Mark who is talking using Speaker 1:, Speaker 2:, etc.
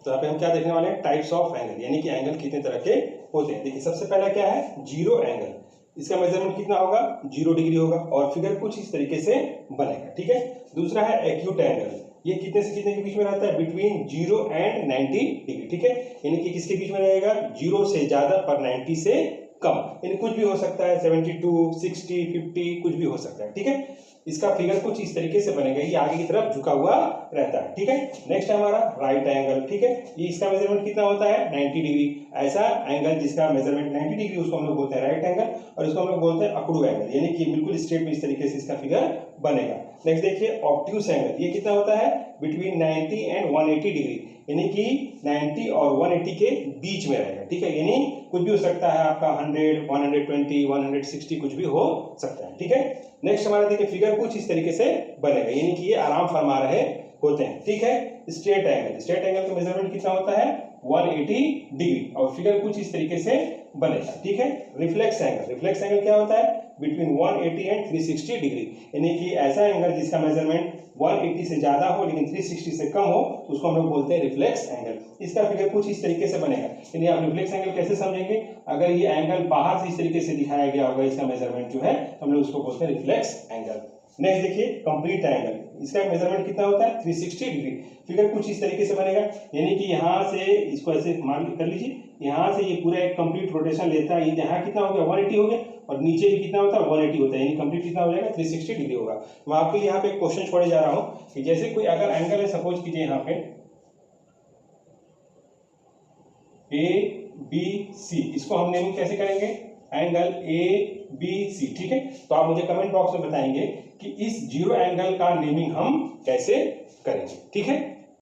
Speaker 1: तो यहाँ पे हम क्या देखने वाले हैं, टाइप्स ऑफ एंगल, यानी कि एंगल कितने तरह के होते हैं। देखिए सबसे पहला क्या है, जीरो एंगल। इसका मेजरमेंट कितना होगा, 0 डिग्री होगा और फिगर कुछ इस तरीके से बनेगा, ठीक है। दूसरा है एक्यूट एंगल, ये कितने से कितने के बीच में रहता है, बिटवीन 0 एंड 90 डिग्री, ठीक है। यानी कि किसके बीच में रहेगा, 0 से ज्यादा पर 90 से कम, यानी कुछ भी हो सकता है, 72, 60, 50 कुछ भी हो सकता है, ठीक है। इसका फिगर कुछ इस तरीके से बनेगा, ये आगे की तरफ झुका हुआ रहता है, ठीक है। नेक्स्ट है हमारा राइट एंगल, ठीक है। ये इसका मेजरमेंट कितना होता है, 90 डिग्री। ऐसा एंगल जिसका मेजरमेंट 90 डिग्री उसको हम लोग बोलते हैं राइट एंगल, और इसको हम लोग बोलते हैं अकड़ू एंगल, यानी कि बिल्कुल स्ट्रेट में इस तरीके से इसका फिगर बनेगा। नेक्स्ट देखिए ऑब्ट्यूस एंगल, ये कितना होता है, बिटवीन 90 एंड 180 डिग्री, यानी कि 90 और 180 के बीच में रहेगा, ठीक है। यानी कुछ भी हो सकता है आपका 100, 120, 160 कुछ भी हो सकता है, ठीक है। नेक्स्ट हमारा देखिए फिगर कुछ इस तरीके से बनेगा, यानी कि ये आराम फरमा रहे होते हैं, ठीक है। स्ट्रेट एंगल, स्ट्रेट एंगल का मेजरमेंट कितना होता है, 180 डिग्री और फिगर कुछ इस तरीके से बनेगा, ठीक है। रिफ्लेक्स एंगल, रिफ्लेक्स एंगल क्या होता है, बिटवीन 180 एंड 360 डिग्री, यानी कि ऐसा एंगल जिसका मेजरमेंट 180 से ज्यादा हो लेकिन 360 से कम हो तो उसको हम लोग बोलते हैं रिफ्लेक्स एंगल। इसका फिगर कुछ इस तरीके से बनेगा, यानी आप रिफ्लेक्स एंगल कैसे समझेंगे, अगर ये एंगल बाहर से इस तरीके से दिखाया गया होगा, इसका मेजरमेंट जो है हम लोग उसको बोलते हैं रिफ्लेक्स एंगल। नेक्स्ट देखिए कंप्लीट एंगल, इसका मेजरमेंट कितना होता है, 360 डिग्री। फिगर कुछ इस तरीके से बनेगा, यानी कि यहाँ से इसको ऐसे मान कर लीजिए, यहाँ से ये पूरा एक कंप्लीट रोटेशन लेता है, यहाँ कितना हो गया, 180 हो गया, और नीचे भी कितना होता है, 180 होता है, यानी कंप्लीट कितना हो जाएगा, 360 डिग्री होगा। मैं आपको यहाँ पे एक क्वेश्चन छोड़े जा रहा हूँ कि जैसे कोई अगर एंगल है, सपोज कीजिए यहाँ पे ABC, इसको हम नेमिंग कैसे करेंगे, एंगल ABC, ठीक है। तो आप मुझे कमेंट बॉक्स में बताएंगे कि इस जीरो एंगल का नेमिंग हम कैसे करेंगे, ठीक है।